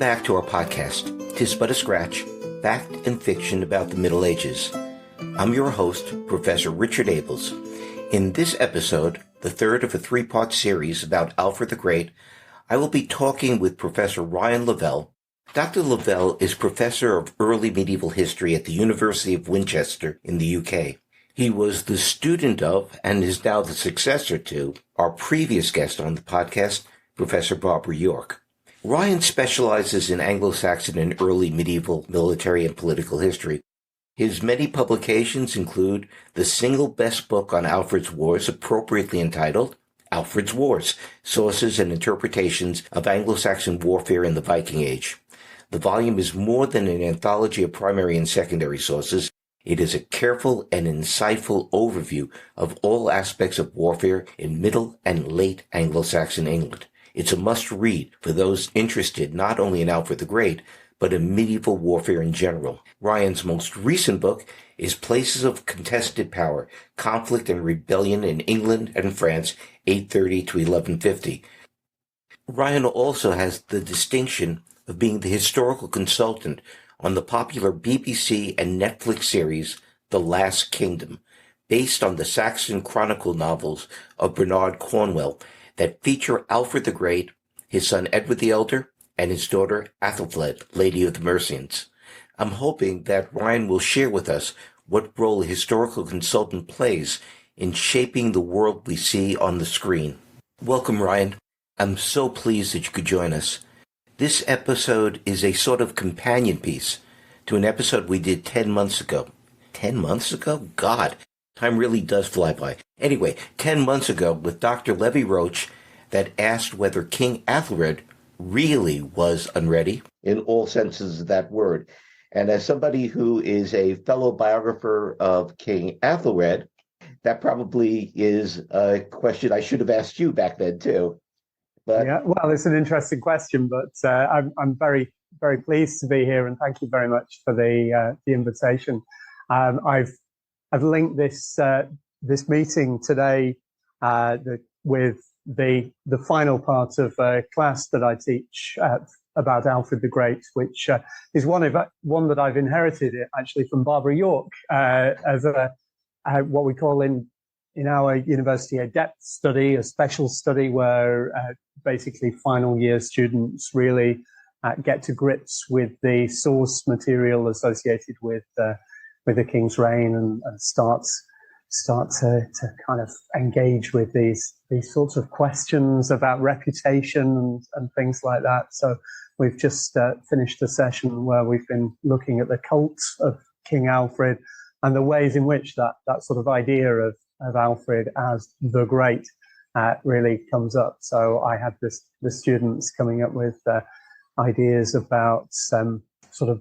back to our podcast, "'Tis But a Scratch, Fact and Fiction About the Middle Ages." I'm your host, Professor Richard Abels. In this episode, the third of a three-part series about Alfred the Great, I will be talking with Professor Ryan Lavelle. Dr. Lavelle is Professor of Early Medieval History at the University of Winchester in the UK. He was the student of, and is now the successor to, our previous guest on the podcast, Professor Barbara York. Ryan specializes in Anglo-Saxon and early medieval military and political history. His many publications include the single best book on Alfred's Wars, appropriately entitled Alfred's Wars, Sources and Interpretations of Anglo-Saxon Warfare in the Viking Age. The volume is more than an anthology of primary and secondary sources. It is a careful and insightful overview of all aspects of warfare in Middle and Late Anglo-Saxon England. It's a must-read for those interested not only in Alfred the Great, but in medieval warfare in general. Ryan's most recent book is Places of Contested Power, Conflict and Rebellion in England and France, 830 to 1150. Ryan also has the distinction of being the historical consultant on the popular BBC and Netflix series The Last Kingdom, based on the Saxon Chronicle novels of Bernard Cornwell that feature Alfred the Great, his son Edward the Elder, and his daughter Athelflaed, Lady of the Mercians. I'm hoping that Ryan will share with us what role a historical consultant plays in shaping the world we see on the screen. Welcome, Ryan. I'm so pleased that you could join us. This episode is a sort of companion piece to an episode we did 10 months ago. 10 months ago? God, time really does fly by. Anyway, 10 months ago with Dr. Levy Roach that asked whether King Alfred really was unready, in all senses of that word. And as somebody who is a fellow biographer of King Alfred, that probably is a question I should have asked you back then too. But yeah, well, it's an interesting question, but I'm very, very pleased to be here, and thank you very much for the invitation. I've linked this meeting today with the final part of a class that I teach about Alfred the Great, which is one that I've inherited actually from Barbara York as what we call in our university a depth study, a special study where basically final year students really get to grips with the source material associated with the king's reign and start to kind of engage with these sorts of questions about reputation and things like that. So we've just finished a session where we've been looking at the cult of King Alfred and the ways in which that sort of idea of Alfred as the Great really comes up. So I had the students coming up with ideas about sort of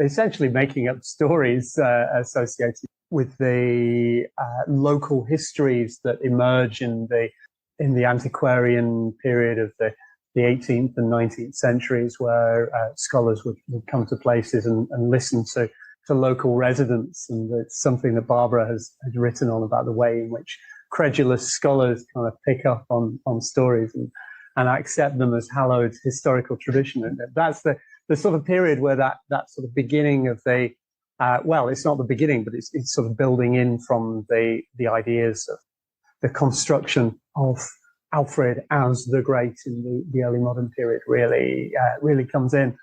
essentially making up stories associated with the local histories that emerge in the antiquarian period of the 18th and 19th centuries, where scholars would come to places and listen to local residents. And it's something that Barbara has written on about the way in which credulous scholars kind of pick up on stories and accept them as hallowed historical tradition. And that's the sort of period where that sort of beginning of well, it's not the beginning, but it's sort of building in from the ideas of the construction of Alfred as the Great in the early modern period really comes in.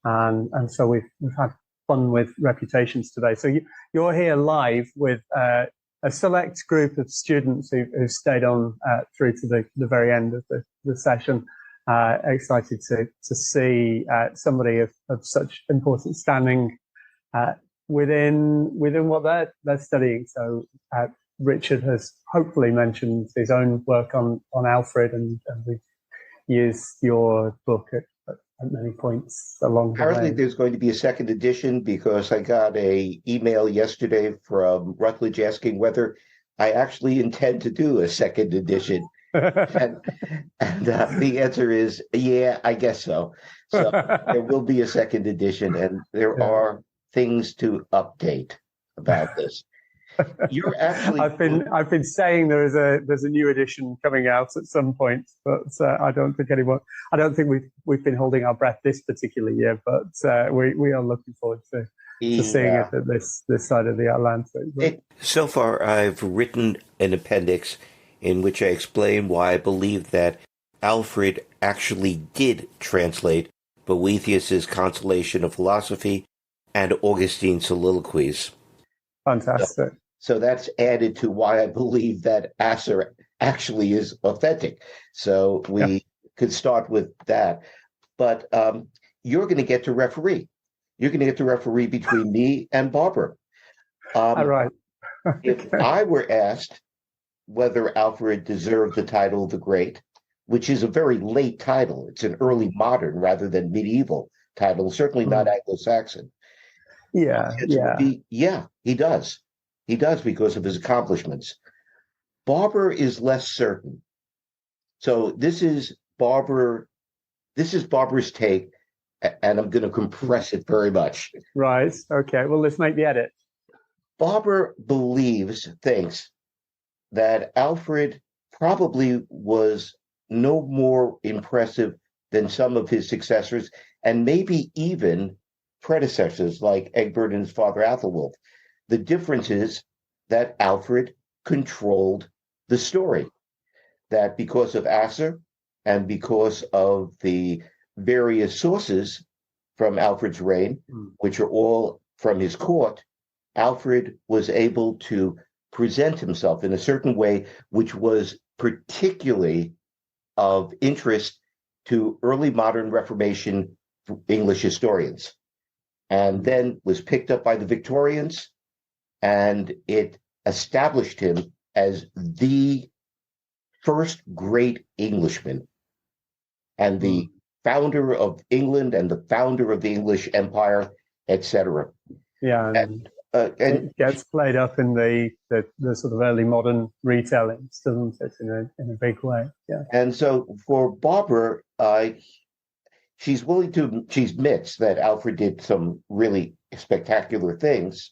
And so we've had fun with reputations today. So you're here live with a select group of students who've stayed on through to the very end of the session. Excited to see somebody of such important standing within what they're studying. So Richard has hopefully mentioned his own work on Alfred, and we've used your book at many points along the way. Apparently there's going to be a second edition, because I got an email yesterday from Rutledge asking whether I actually intend to do a second edition. and the answer is, yeah, I guess so. So there will be a second edition, and there are things to update about this. You're actually. I've been saying there's a new edition coming out at some point, but I don't think anyone. I don't think we've been holding our breath this particular year, but we are looking forward to seeing it at this side of the Atlantic. So far, I've written an appendix in which I explain why I believe that Alfred actually did translate Boethius's Consolation of Philosophy and Augustine's Soliloquies. Fantastic. So that's added to why I believe that Asser actually is authentic. So we could start with that. But you're going to get to referee. You're going to get to referee between me and Barbara. All right. If I were asked whether Alfred deserved the title the Great, which is a very late title, it's an early modern rather than medieval title, certainly not Anglo-Saxon. Yeah, he does. He does because of his accomplishments. Barbara is less certain. So this is Barbara's take, and I'm going to compress it very much. Right. Okay. Well, let's make the edit. Barbara thinks that Alfred probably was no more impressive than some of his successors, and maybe even predecessors like Egbert and his father Athelwulf. The difference is that Alfred controlled the story, that because of Asser and because of the various sources from Alfred's reign, which are all from his court, Alfred was able to present himself in a certain way which was particularly of interest to early modern Reformation English historians, and then was picked up by the Victorians, and it established him as the first great Englishman and the founder of England and the founder of the English Empire, etc. Yeah, and it gets played up in the sort of early modern retellings, doesn't it, in a big way? Yeah. And so for Barbara, she admits that Alfred did some really spectacular things,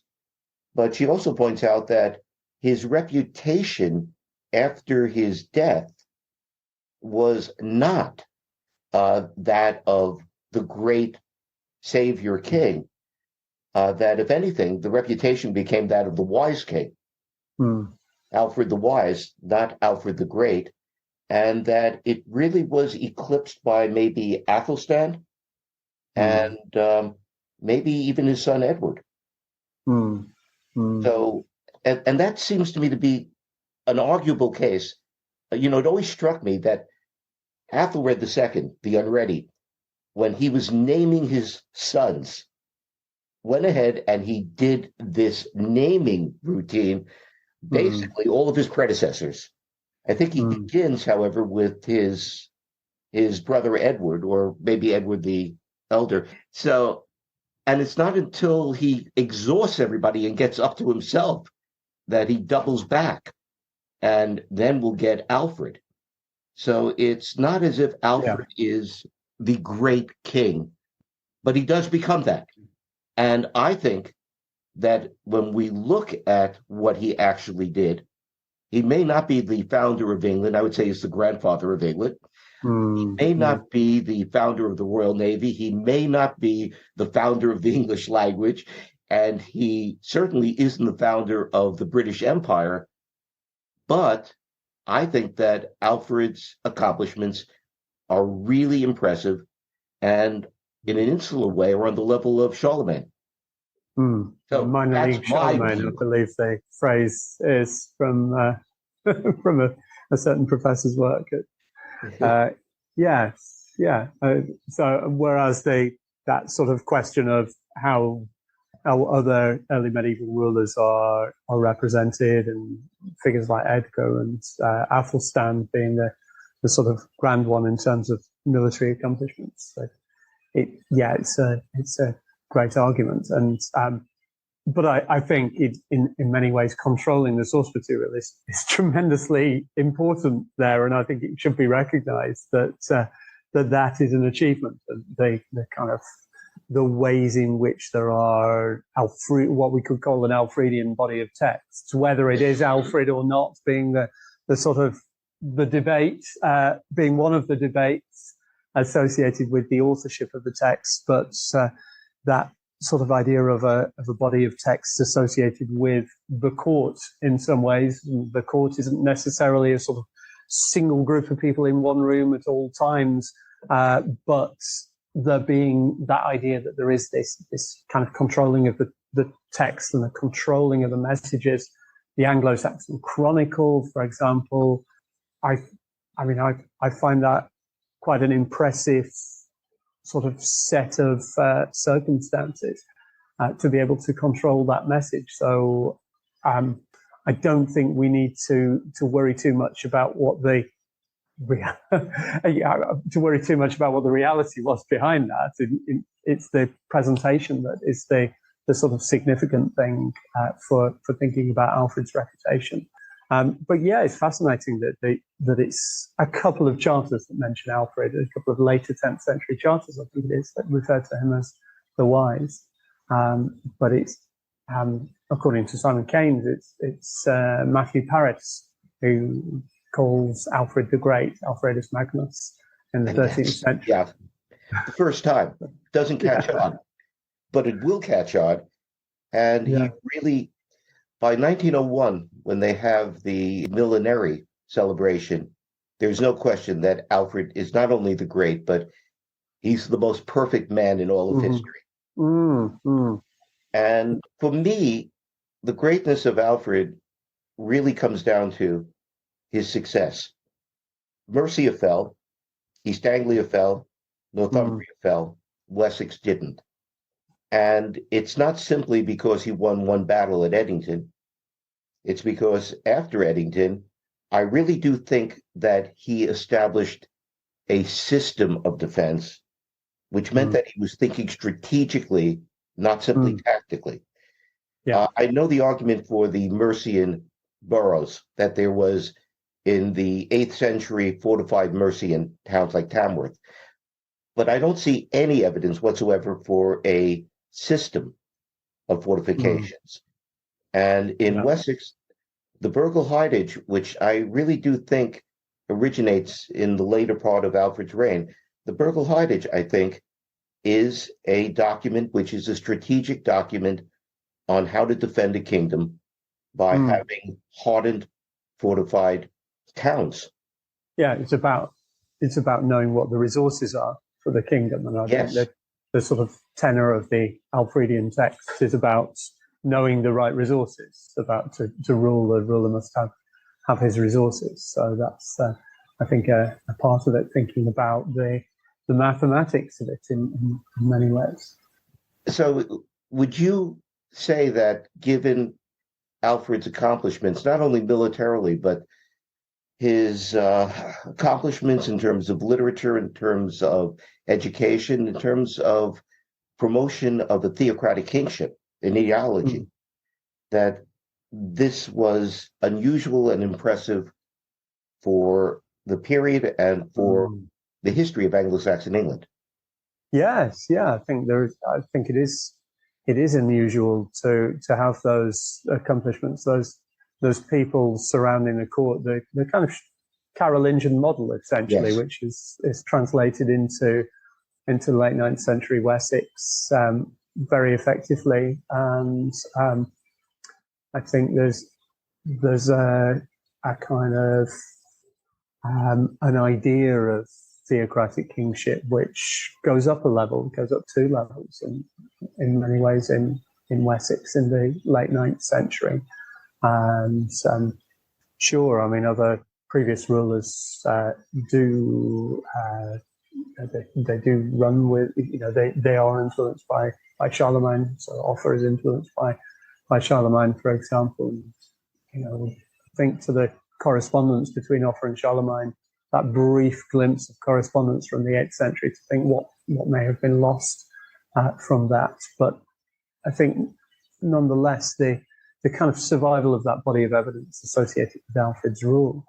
but she also points out that his reputation after his death was not that of the great savior king, that if anything, the reputation became that of the wise king, Alfred the Wise, not Alfred the Great, and that it really was eclipsed by maybe Athelstan and maybe even his son Edward. So, and that seems to me to be an arguable case. It always struck me that Athelred II, the Unready, when he was naming his sons, went ahead and he did this naming routine, basically all of his predecessors. I think he begins, however, with his brother Edward, or maybe Edward the Elder. So, and it's not until he exhausts everybody and gets up to himself that he doubles back, and then we'll get Alfred. So it's not as if Alfred is the great king, but he does become that. And I think that when we look at what he actually did, he may not be the founder of England. I would say he's the grandfather of England. He may not be the founder of the Royal Navy. He may not be the founder of the English language. And he certainly isn't the founder of the British Empire. But I think that Alfred's accomplishments are really impressive, and in an insular way are on the level of Charlemagne. So minor league Charlemagne, I believe the phrase is from from a certain professor's work. So whereas that sort of question of how other early medieval rulers are represented, and figures like Edgar and Athelstan being the sort of grand one in terms of military accomplishments. So it's a great argument, and but I think in many ways controlling the source material is tremendously important there, and I think it should be recognised that is an achievement. The kind of the ways in which there are what we could call an Alfredian body of texts, whether it is Alfred or not, being the sort of the debate, being one of the debates associated with the authorship of the text, but that sort of idea of a body of texts associated with the court in some ways. The court isn't necessarily a sort of single group of people in one room at all times, but there being that idea that there is this kind of controlling of the text and the controlling of the messages. The Anglo-Saxon Chronicle, for example, I find that quite an impressive sort of set of circumstances to be able to control that message. So I don't think we need to worry too much about what the reality was behind that. It's the presentation that is the sort of significant thing for thinking about Alfred's reputation. But yeah, it's fascinating that it's a couple of charters that mention Alfred, a couple of later 10th century charters, I think it is, that refer to him as the Wise. But it's, according to Simon Keynes, it's Matthew Paris who calls Alfred the Great, Alfredus Magnus, in the 13th century. Yeah, the first time. Doesn't catch on, but it will catch on. And he really, by 1901, when they have the millenary celebration, there's no question that Alfred is not only the great, but he's the most perfect man in all of history. And for me, the greatness of Alfred really comes down to his success. Mercia fell, East Anglia fell, Northumbria fell, Wessex didn't. And it's not simply because he won one battle at Edington. It's because after Edington, I really do think that he established a system of defense, which meant that he was thinking strategically, not simply tactically. Yeah. I know the argument for the Mercian boroughs, that there was in the 8th century fortified Mercian towns like Tamworth, but I don't see any evidence whatsoever for a system of fortifications. And in Wessex, the Burgle Hidage, which I really do think originates in the later part of Alfred's reign, the Burgle Hidage, I think, is a document which is a strategic document on how to defend a kingdom by having hardened, fortified towns. Yeah, it's about knowing what the resources are for the kingdom, and I think that the sort of tenor of the Alfredian text is about knowing the right resources. It's about to rule, the ruler must have his resources. So that's I think a part of it, thinking about the mathematics of it in many ways. So would you say that given Alfred's accomplishments, not only militarily, but his accomplishments in terms of literature, in terms of education, in terms of promotion of a theocratic kingship, an ideology, that this was unusual and impressive for the period and for the history of Anglo-Saxon England? Yes, I think it is unusual to have those accomplishments, those people surrounding the court, the kind of Carolingian model, essentially, which is translated into late 9th century Wessex very effectively. And I think there's a kind of an idea of theocratic kingship which goes up a level, goes up 2 levels in many ways in Wessex in the late 9th century. And sure, I mean, other previous rulers do run with, they are influenced by Charlemagne. So Offa is influenced by Charlemagne, for example. Think to the correspondence between Offa and Charlemagne, that brief glimpse of correspondence from the 8th century, to think what may have been lost from that. But I think nonetheless, the kind of survival of that body of evidence associated with Alfred's rule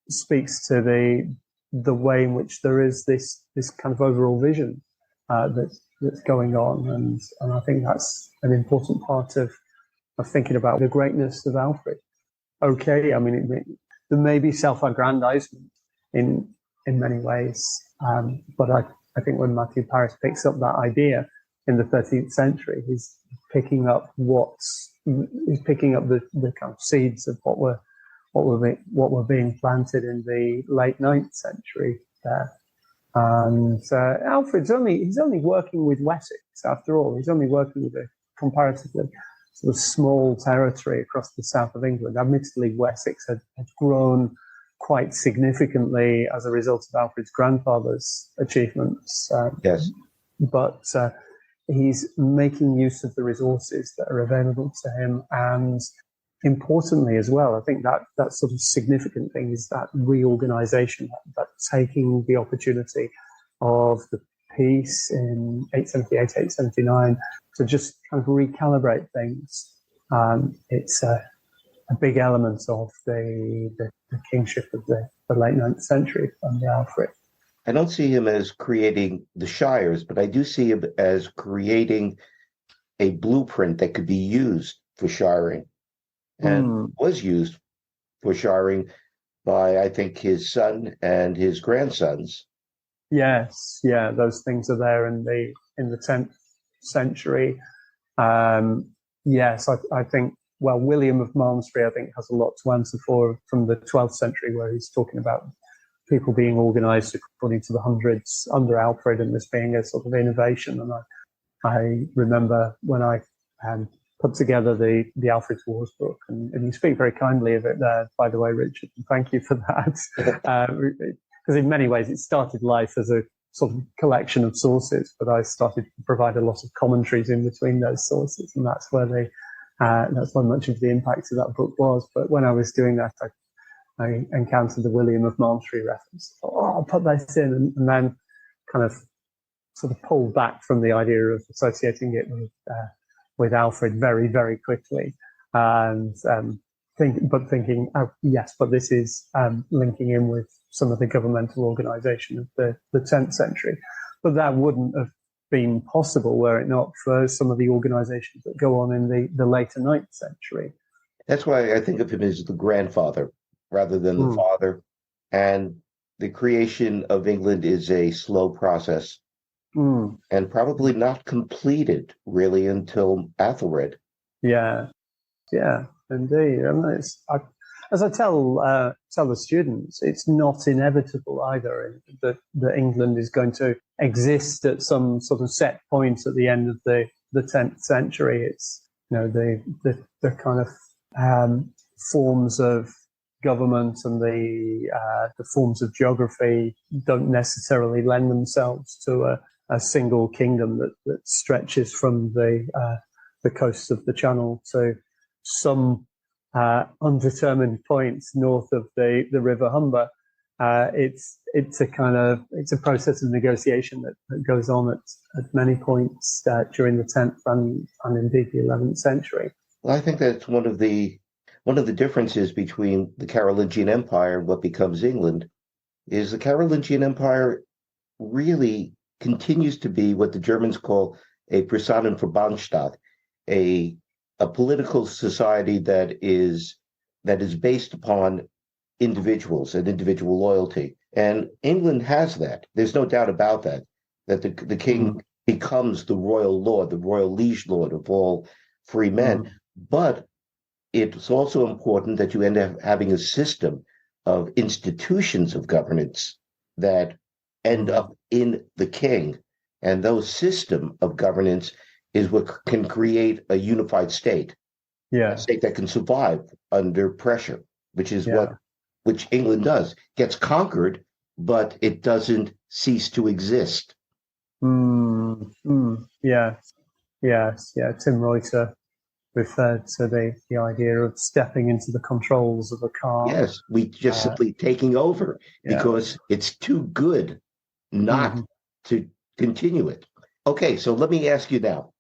speaks to the way in which there is this kind of overall vision that's going on, and I think that's an important part of thinking about the greatness of Alfred. Okay, I mean, there may be self-aggrandizement in many ways, but I think when Matthew Paris picks up that idea in the 13th century, he's picking up the kind of seeds of what were being planted in the late 9th century there. And Alfred's only working with Wessex after all. He's only working with a comparatively sort of small territory across the south of England. Admittedly, Wessex had grown quite significantly as a result of Alfred's grandfather's achievements. Yes. But he's making use of the resources that are available to him. And importantly as well, I think that sort of significant thing is that reorganization, that taking the opportunity of the peace in 878, 879 to just kind of recalibrate things. It's a big element of the kingship of the late 9th century under Alfred. I don't see him as creating the shires, but I do see him as creating a blueprint that could be used for shiring, and was used for shiring by, I think, his son and his grandsons. Yes, yeah, those things are there in the 10th century. Yes, I think, well, William of Malmesbury, I think, has a lot to answer for from the 12th century, where he's talking about people being organized according to the hundreds under Alfred, and this being a sort of innovation. And I remember when I put together the Alfred's Wars book, and you speak very kindly of it there, by the way, Richard, and thank you for that. Because in many ways it started life as a sort of collection of sources, but I started to provide a lot of commentaries in between those sources, and that's where much of the impact of that book was. But when I was doing that, I encountered the William of Malmesbury reference. I thought, I'll put this in, and then kind of sort of pulled back from the idea of associating it with Alfred very, very quickly, and thinking, oh yes, but this is linking in with some of the governmental organisation of the 10th century. But that wouldn't have been possible were it not for some of the organisations that go on in the later 9th century. That's why I think of him as the grandfather rather than the father. And the creation of England is a slow process, and probably not completed really until Athelred. Yeah, indeed. And as I tell the students, it's not inevitable either that England is going to exist at some sort of set point at the end of the 10th century. It's, the kind of forms of government and the forms of geography don't necessarily lend themselves to a single kingdom that stretches from the coasts of the Channel to some undetermined points north of the River Humber. It's a process of negotiation that goes on at many points during the 10th and indeed the 11th century. Well, I think that's one of the differences between the Carolingian Empire and what becomes England is the Carolingian Empire really continues to be what the Germans call a Personenverbandstaat, a political society that is based upon individuals and individual loyalty. And England has that. There's no doubt about that the king becomes the royal lord, the royal liege lord of all free men. But it's also important that you end up having a system of institutions of governance that end up in the king. And those system of governance is what can create a unified state. Yeah. A state that can survive under pressure, which is which England does. Gets conquered, but it doesn't cease to exist. Yes. Tim Reuter referred to the idea of stepping into the controls of a car. Yes, we just simply taking over because it's too good not to continue it. Okay, so let me ask you now.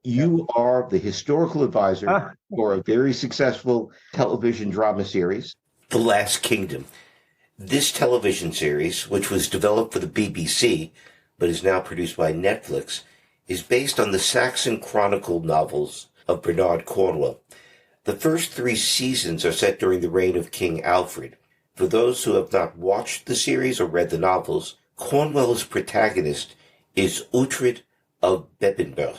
You are the historical advisor for a very successful television drama series, The Last Kingdom. This television series, which was developed for the BBC, but is now produced by Netflix, is based on the Saxon Chronicle novels of Bernard Cornwell. The first 3 seasons are set during the reign of King Alfred. For those who have not watched the series or read the novels, Cornwell's protagonist is Uhtred of Bebbanburg.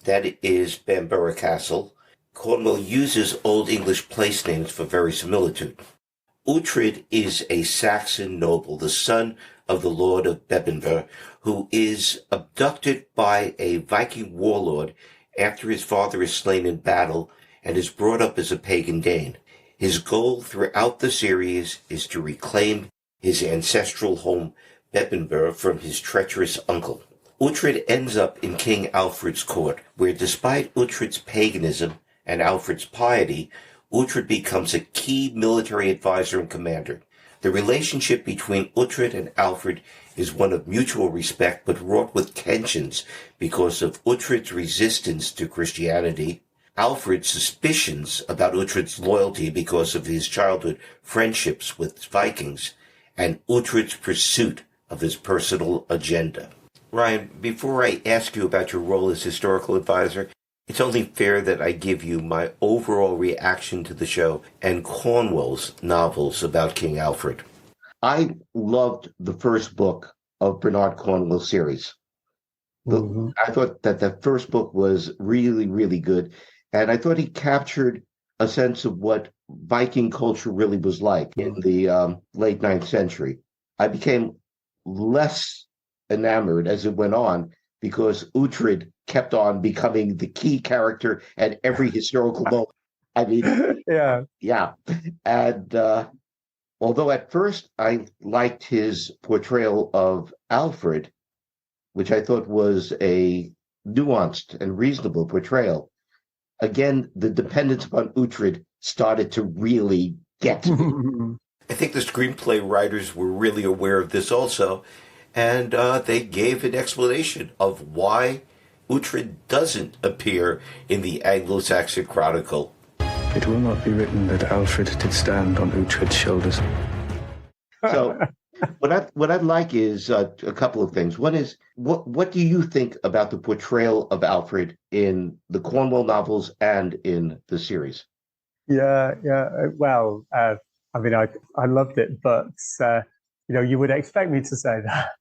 That is Bamborough Castle. Cornwell uses Old English place names for verisimilitude. Uhtred is a Saxon noble, the son of the Lord of Bebbanburg, who is abducted by a Viking warlord after his father is slain in battle and is brought up as a pagan Dane. His goal throughout the series is to reclaim his ancestral home, Bebbanburg, from his treacherous uncle. Uhtred ends up in King Alfred's court, where despite Uhtred's paganism and Alfred's piety, Uhtred becomes a key military advisor and commander. The relationship between Uhtred and Alfred is one of mutual respect, but wrought with tensions because of Uhtred's resistance to Christianity, Alfred's suspicions about Uhtred's loyalty because of his childhood friendships with Vikings, and Uhtred's pursuit of his personal agenda. Ryan, before I ask you about your role as historical advisor, it's only fair that I give you my overall reaction to the show and Cornwell's novels about King Alfred. I loved the first book of Bernard Cornwell's series. I thought that the first book was really, really good. And I thought he captured a sense of what Viking culture really was like in the late 9th century. I became less enamored as it went on because Uhtred kept on becoming the key character at every historical moment. I mean, yeah. And although at first I liked his portrayal of Alfred, which I thought was a nuanced and reasonable portrayal, again, the dependence upon Uhtred started to really get to me. I think the screenplay writers were really aware of this also, and they gave an explanation of why Uhtred doesn't appear in the Anglo-Saxon Chronicle. It will not be written that Alfred did stand on Uhtred's shoulders. So what I'd like is a couple of things. One is, what do you think about the portrayal of Alfred in the Cornwell novels and in the series? Yeah. Well, I mean, I loved it, but you would expect me to say that.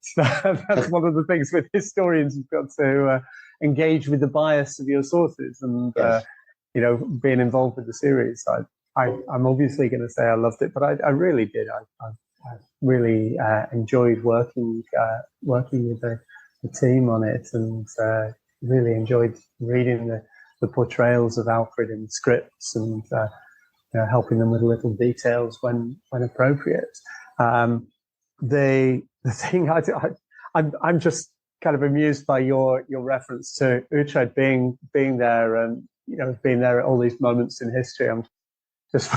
That's one of the things with historians. You've got to engage with the bias of your sources, and Yes. Being involved with the series. I'm obviously going to say I loved it, but I really did. I really enjoyed working with the team on it, and really enjoyed reading the portrayals of Alfred in scripts and helping them with little details when appropriate. The thing I'm just kind of amused by your reference to Uhtred being there and being there at all these moments in history. I'm just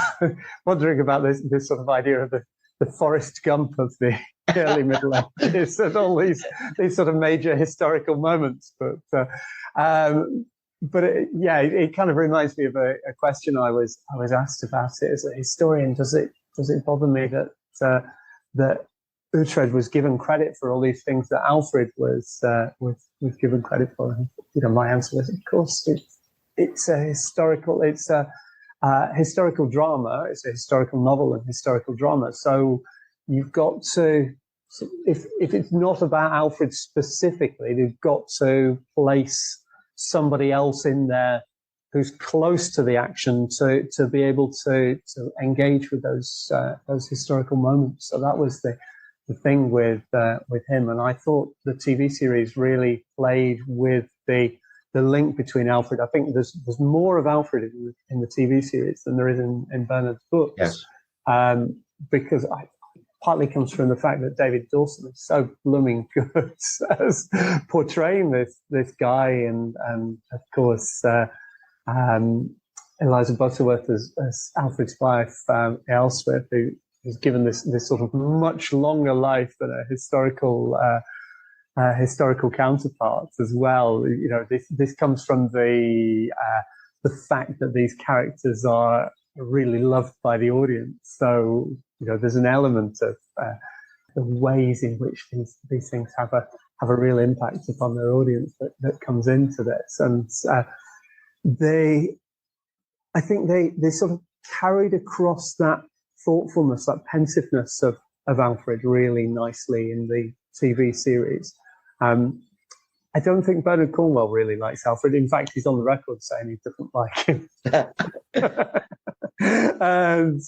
wondering about this sort of idea of the Forrest Gump of the early Middle Ages and all these sort of major historical moments. But it kind of reminds me of a question I was asked about it as a historian. Does it bother me that Uhtred was given credit for all these things that Alfred was given credit for? My answer was, of course, it's a historical drama. It's a historical novel and historical drama. So you've got to, if it's not about Alfred specifically, they've got to place somebody else in there who's close to the action to be able to engage with those historical moments. So that was the thing with him, and I thought the TV series really played with the link between Alfred. I think there's more of Alfred in the TV series than there is in Bernard's books. Yes. Because partly comes from the fact that David Dawson is so blooming good as portraying this guy, and of course Eliza Butterworth as Alfred's wife, Elsworth, who is given this sort of much longer life than a historical counterparts as well. This comes from the fact that these characters are really loved by the audience. So there's an element of the ways in which these things have have a real impact upon their audience that comes into this. And I think they sort of carried across that thoughtfulness, that pensiveness of Alfred really nicely in the TV series. I don't think Bernard Cornwell really likes Alfred. In fact, he's on the record saying he doesn't like him. And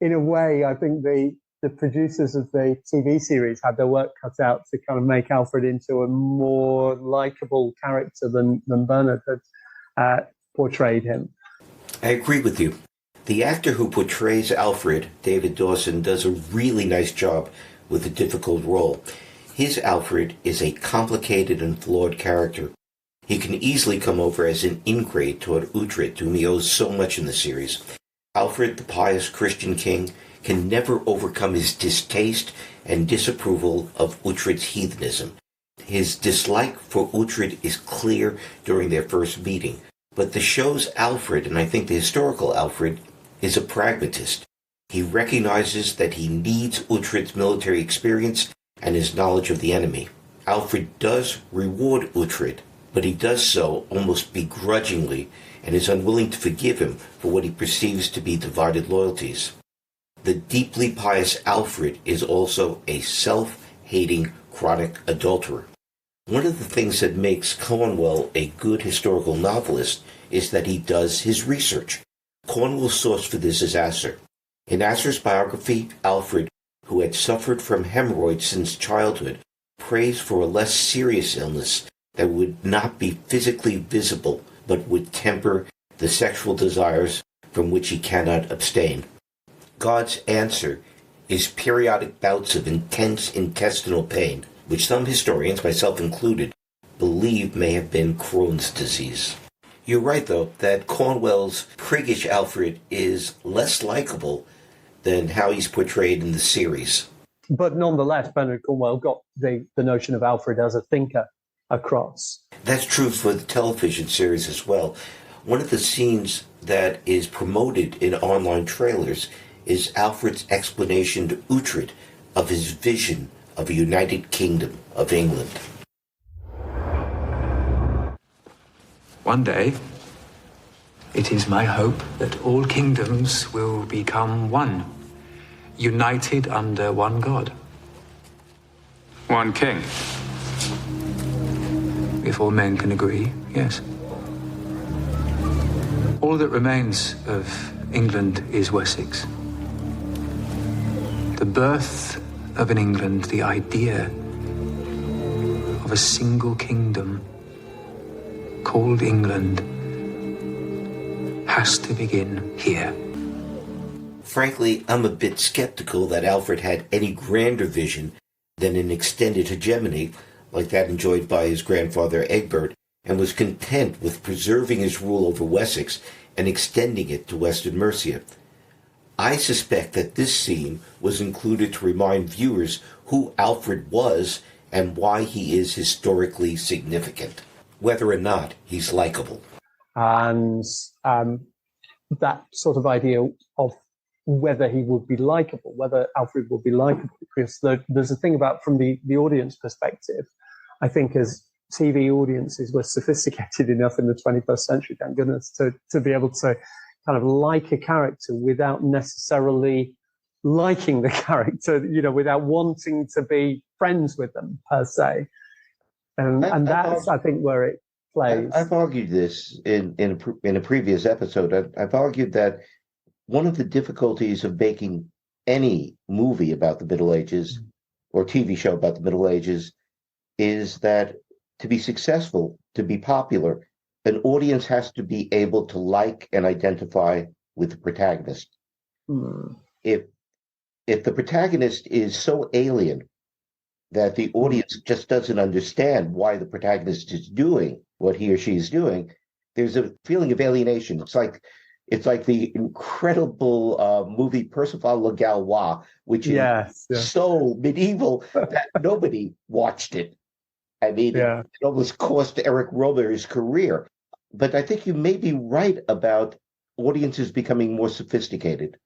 in a way, I think the producers of the TV series had their work cut out to kind of make Alfred into a more likable character than Bernard had portrayed him. I agree with you. The actor who portrays Alfred, David Dawson, does a really nice job with a difficult role. His Alfred is a complicated and flawed character. He can easily come over as an ingrate toward Uhtred, whom he owes so much in the series. Alfred, the pious Christian king, can never overcome his distaste and disapproval of Uhtred's heathenism. His dislike for Uhtred is clear during their first meeting. But the show's Alfred, and I think the historical Alfred, is a pragmatist. He recognizes that he needs Uhtred's military experience and his knowledge of the enemy. Alfred does reward Uhtred, but he does so almost begrudgingly and is unwilling to forgive him for what he perceives to be divided loyalties. The deeply pious Alfred is also a self-hating chronic adulterer. One of the things that makes Cornwell a good historical novelist is that he does his research. Cornwell's source for this is Asser. In Asser's biography, Alfred, who had suffered from hemorrhoids since childhood, prays for a less serious illness that would not be physically visible but would temper the sexual desires from which he cannot abstain. God's answer is periodic bouts of intense intestinal pain, which some historians, myself included, believe may have been Crohn's disease. You're right, though, that Cornwell's priggish Alfred is less likable than how he's portrayed in the series. But nonetheless, Bernard Cornwell got the notion of Alfred as a thinker across. That's true for the television series as well. One of the scenes that is promoted in online trailers is Alfred's explanation to Uhtred of his vision of a United Kingdom of England. One day, it is my hope that all kingdoms will become one, united under one God. One king. If all men can agree, yes. All that remains of England is Wessex. The birth of an England, the idea of a single kingdom called England, has to begin here. Frankly, I'm a bit skeptical that Alfred had any grander vision than an extended hegemony like that enjoyed by his grandfather Egbert, and was content with preserving his rule over Wessex and extending it to Western Mercia. I suspect that this scene was included to remind viewers who Alfred was and why he is historically significant, whether or not he's likable. And that sort of idea of whether he would be likable, whether Alfred would be likable, because there's a thing about, from the audience perspective, I think as TV audiences were sophisticated enough in the 21st century, thank goodness, to be able to kind of like a character without necessarily liking the character, without wanting to be friends with them per se. And that's, I think, where it plays. I've argued this in a previous episode. I've argued that one of the difficulties of making any movie about the Middle Ages or TV show about the Middle Ages is that to be successful, to be popular, an audience has to be able to like and identify with the protagonist. If the protagonist is so alien that the audience just doesn't understand why the protagonist is doing what he or she is doing, there's a feeling of alienation. It's like the incredible movie Percival Le Gallois, which is so medieval that nobody watched it. I mean, it almost cost Eric Romer his career. But I think you may be right about audiences becoming more sophisticated,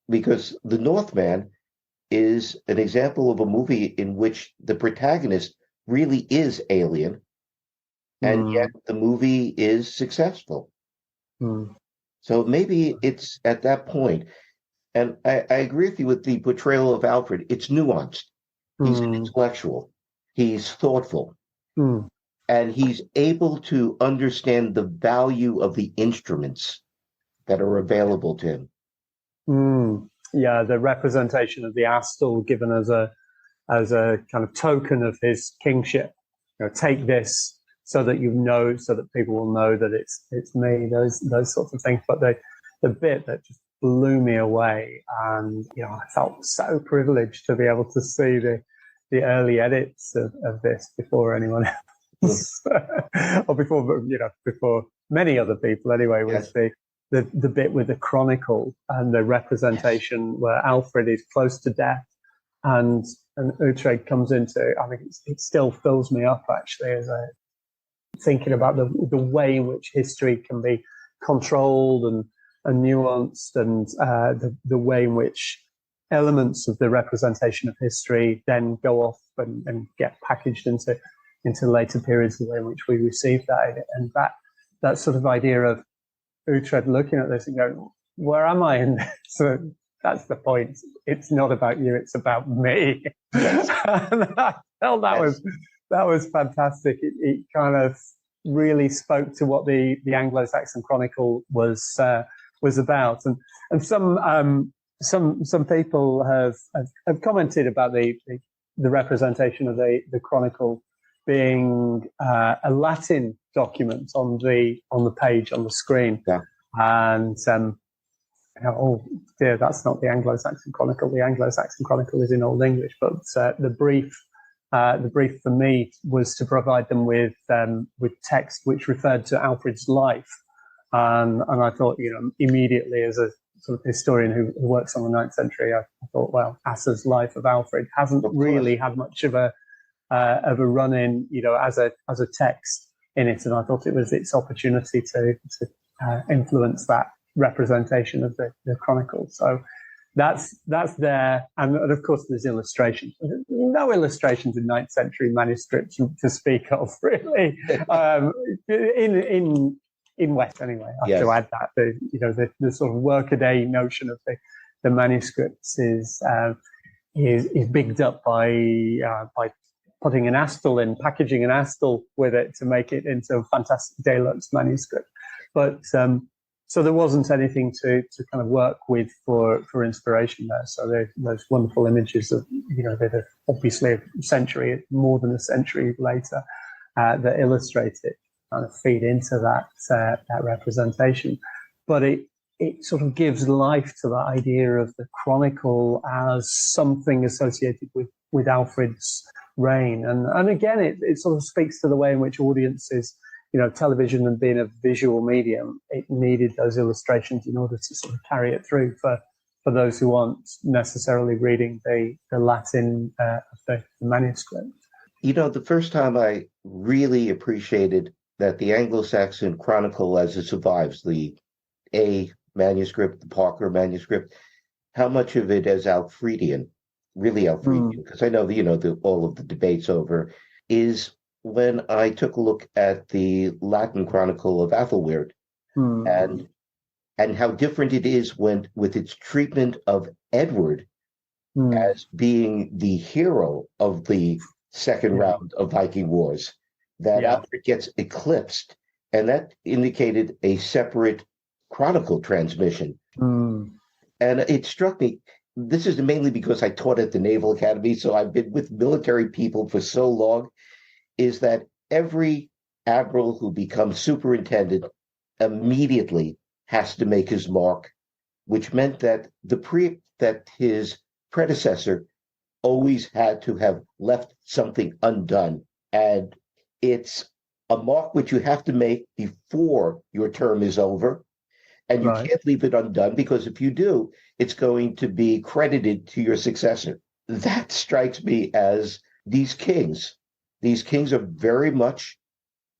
because The Northman is an example of a movie in which the protagonist really is alien, and yet the movie is successful. So maybe it's at that point. And I agree with you with the portrayal of Alfred. It's nuanced. He's an intellectual. He's thoughtful. And he's able to understand the value of the instruments that are available to him. Yeah, the representation of the astle given as a kind of token of his kingship. Take this so that so that people will know that it's me. Those sorts of things. But the bit that just blew me away, and I felt so privileged to be able to see the early edits of this before anyone else, or before many other people anyway, was the bit with the Chronicle and the representation where Alfred is close to death and Uhtred comes into. I mean, it still fills me up actually as I thinking about the way in which history can be controlled and nuanced, and the way in which elements of the representation of history then go off and get packaged into later periods, the way in which we receive that, and that sort of idea of Uhtred looking at this and going, where am I in this? So that's the point. It's not about you, it's about me. Yes. And I felt that was fantastic. It kind of really spoke to what the Anglo-Saxon Chronicle was about, and some people have commented about the representation of the Chronicle being a Latin document on the page on the screen, and oh dear, that's not the Anglo-Saxon Chronicle. The Anglo-Saxon Chronicle is in Old English, but the brief for me was to provide them with text which referred to Alfred's life, and I thought, immediately as a sort of historian who works on the 9th century, I thought, well, Asser's life of Alfred hasn't really had much of a run in, as a text in it, and I thought it was its opportunity to influence that representation of the Chronicle. So that's there, and of course there's illustrations. No illustrations in 9th century manuscripts to speak of, really. In West, anyway. I have to add that the sort of workaday notion of the manuscripts is bigged up by putting an astle in, packaging an astle with it to make it into a fantastic deluxe manuscript. But so there wasn't anything to kind of work with for inspiration there. So those wonderful images of, they're obviously more than a century later, that illustrate it, kind of feed into that representation. But it sort of gives life to the idea of the Chronicle as something associated with Alfred's reign. And again, it sort of speaks to the way in which audiences, television and being a visual medium, it needed those illustrations in order to sort of carry it through for those who aren't necessarily reading the Latin of the manuscript. The first time I really appreciated that the Anglo-Saxon Chronicle, as it survives, the A manuscript, the Parker manuscript, how much of it is Alfredian, really Alfredian, because I know all of the debates over, is when I took a look at the Latin Chronicle of Athelweard, and how different it is with its treatment of Edward as being the hero of the second round of Viking Wars, that Alfred gets eclipsed, and that indicated a separate chronicle transmission. And it struck me, this is mainly because I taught at the Naval Academy, so I've been with military people for so long, is that every admiral who becomes superintendent immediately has to make his mark, which meant that that his predecessor always had to have left something undone. And it's a mark which you have to make before your term is over. And you can't leave it undone, because if you do, it's going to be credited to your successor. That strikes me as these kings are very much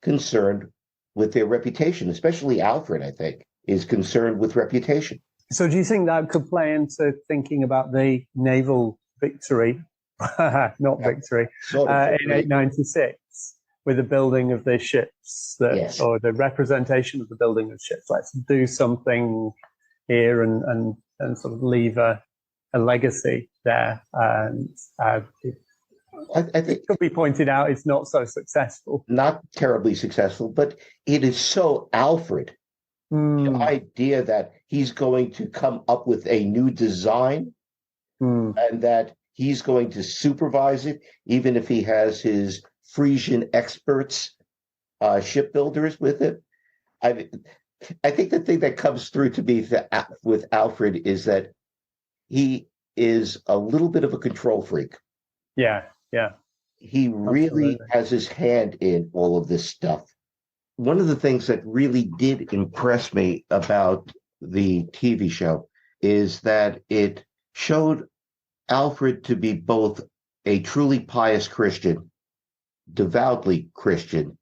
concerned with their reputation, especially Alfred, I think, is concerned with reputation. So do you think that could play into thinking about the naval victory not victory, Sort of in 896 with the building of the ships, or the representation of the building of ships. Let's do something here and sort of leave a legacy there. And I think it could be pointed out it's not so successful. Not terribly successful, but it is so Alfred. The idea that he's going to come up with a new design and that he's going to supervise it, even if he has his Frisian experts, shipbuilders with it. I think the thing that comes through to me with Alfred is that he is a little bit of a control freak. Yeah. He really has his hand in all of this stuff. One of the things that really did impress me about the TV show is that it showed Alfred to be both a truly pious Christian, devoutly Christian,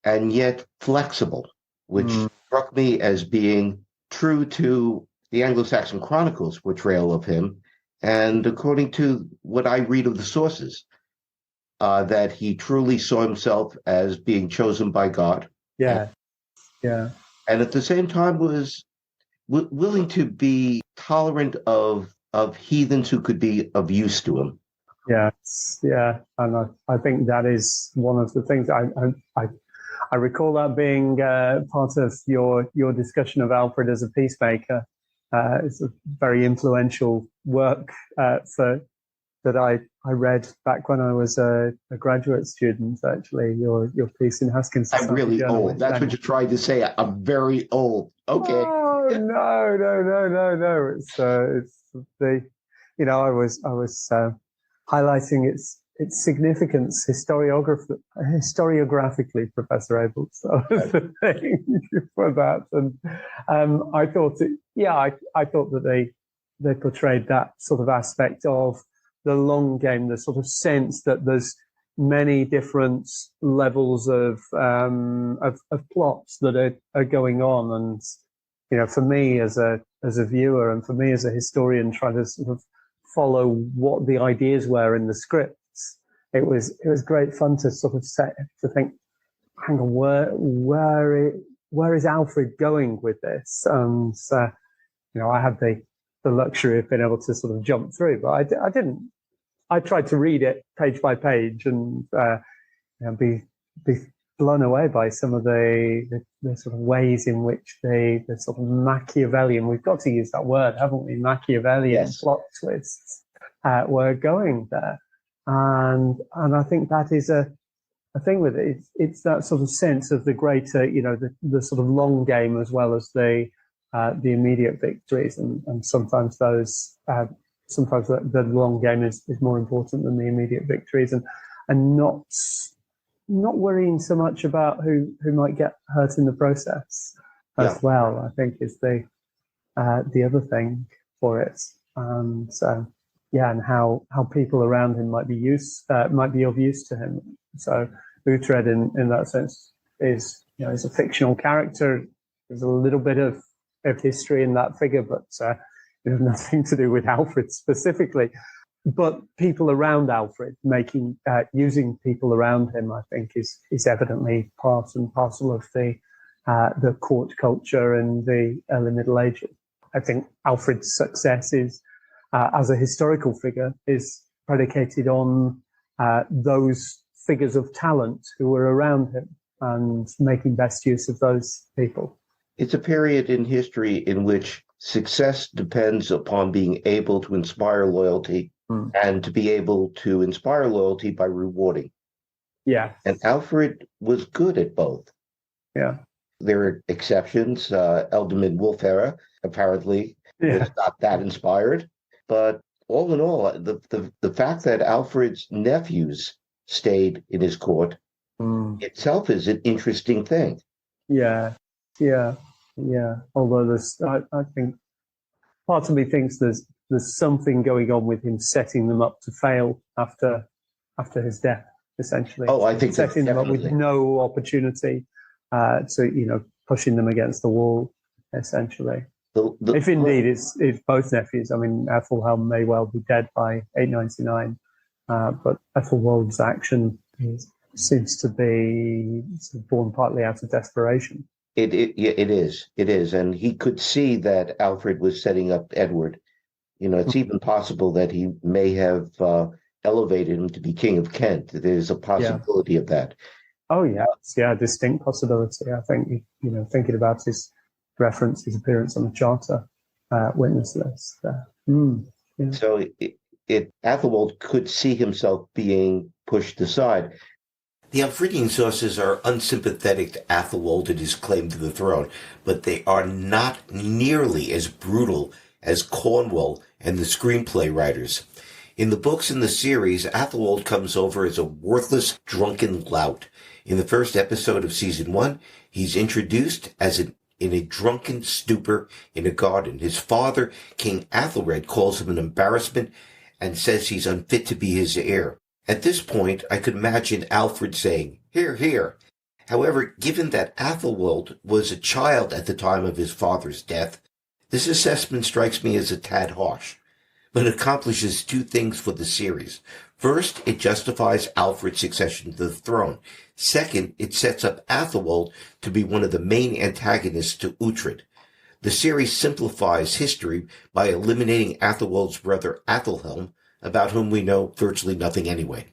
and yet flexible, which struck me as being true to the Anglo-Saxon Chronicle's portrayal of him, and according to what I read of the sources, that he truly saw himself as being chosen by God. Yeah. And at the same time was willing to be tolerant of heathens who could be of use to him. Yeah, and I think that is one of the things I recall that being part of your discussion of Alfred as a peacemaker. It's a very influential work that I read back when I was a graduate student. Actually, your piece in Haskins. I'm really old. That's what you're trying to say. I'm very old. Okay. Oh, no. It's the I was highlighting its significance historiographically, Professor Abels. That was the thing for that, and I thought I thought that they portrayed that sort of aspect of the long game, the sort of sense that there's many different levels of plots that are going on, and for me as a viewer and for me as a historian, trying to sort of follow what the ideas were in the scripts, it was great fun to sort of think, hang on, where is Alfred going with this? And I had the luxury of being able to sort of jump through, but I didn't. I tried to read it page by page and be blown away by some of the sort of ways in which the sort of Machiavellian, we've got to use that word, haven't we? Machiavellian plot twists were going there. And I think that is a thing with it. It's that sort of sense of the greater, the sort of long game as well as the immediate victories. And sometimes those, sometimes the long game is more important than the immediate victories, and not worrying so much about who might get hurt in the process as well, I think is the other thing for it. And and how people around him might be of use to him. So Uhtred in that sense is a fictional character. There's a little bit of history in that figure, but it has nothing to do with Alfred specifically. But people around Alfred, using people around him, I think is evidently part and parcel of the court culture in the early Middle Ages. I think Alfred's success is, as a historical figure, is predicated on those figures of talent who were around him and making best use of those people. It's a period in history in which success depends upon being able to inspire loyalty and to be able to inspire loyalty by rewarding. Yeah. And Alfred was good at both. Yeah. There are exceptions. Ealdorman Wulfhere apparently was not that inspired. But all in all, the fact that Alfred's nephews stayed in his court itself is an interesting thing. Yeah. Although I think part of me thinks there's something going on with him setting them up to fail after his death, essentially. Oh, I think setting them up with no opportunity to pushing them against the wall, essentially. If indeed it's both nephews. I mean, Ethelhelm may well be dead by 899, but Ethelwald's action seems to be sort of born partly out of desperation. It is. And he could see that Alfred was setting up Edward. It's even possible that he may have elevated him to be King of Kent. There's a possibility of that. Oh, yes. Yeah, distinct possibility. I think, thinking about his appearance on the Charter witness list. Yeah. So Athelwold could see himself being pushed aside. The Alfredian sources are unsympathetic to Athelwold and his claim to the throne, but they are not nearly as brutal as Cornwell and the screenplay writers. In the books in the series, Athelwold comes over as a worthless, drunken lout. In the first episode of season 1, he's introduced in a drunken stupor in a garden. His father, King Alfred, calls him an embarrassment and says he's unfit to be his heir. At this point, I could imagine Alfred saying, "Hear, hear." However, given that Athelwold was a child at the time of his father's death, this assessment strikes me as a tad harsh, but it accomplishes two things for the series. First, it justifies Alfred's succession to the throne. Second, it sets up Athelwold to be one of the main antagonists to Uhtred. The series simplifies history by eliminating Athelwold's brother Athelhelm, about whom we know virtually nothing anyway.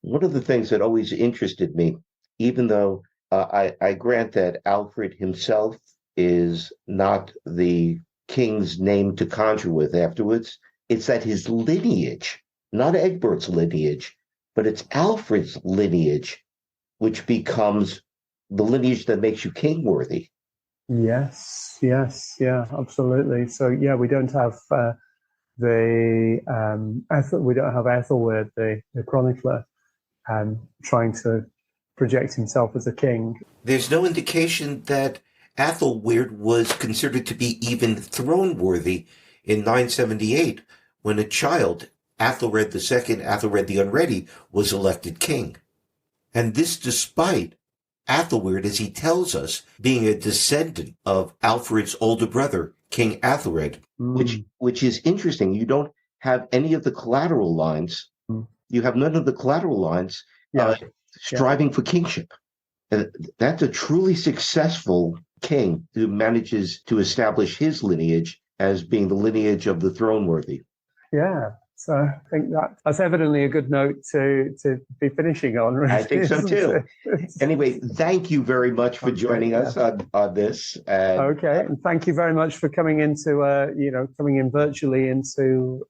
One of the things that always interested me, even though I grant that Alfred himself is not the king's name to conjure with afterwards, it's that his lineage, not Egbert's lineage, but it's Alfred's lineage, which becomes the lineage that makes you king-worthy. Yes, yeah, absolutely. So, we don't have we don't have Ethelwerd, the chronicler, trying to project himself as a king. There's no indication that Ethelwerd was considered to be even throne-worthy in 978, when a child, Athelred II, Athelred the Unready, was elected king. And this despite Athelwerd, as he tells us, being a descendant of Alfred's older brother, King Alfred, which is interesting. You don't have any of the collateral lines. You have none of the collateral lines striving for kingship. That's a truly successful king who manages to establish his lineage as being the lineage of the throne-worthy. Yeah. So I think that's evidently a good note to be finishing on. Really, I think so too. Anyway, thank you very much for joining us on this. Okay, and thank you very much for coming coming in virtually into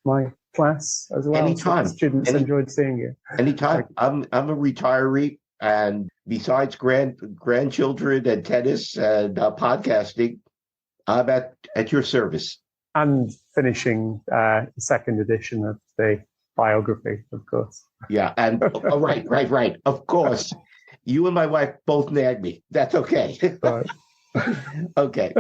my class as well. Anytime. So students enjoyed seeing you. Anytime. I'm a retiree, and besides grandchildren and tennis and podcasting, I'm at your service. And finishing the second edition of the biography, of course. Yeah, and right. Of course. You and my wife both nag me. That's okay. Right. Okay.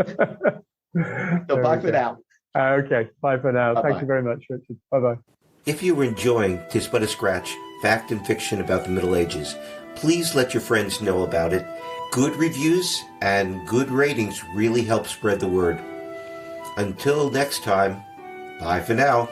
So bye for now. Okay, bye for now. Bye-bye. Thank you very much, Richard. Bye-bye. If you were enjoying Tis But a Scratch, fact and fiction about the Middle Ages, please let your friends know about it. Good reviews and good ratings really help spread the word. Until next time, bye for now.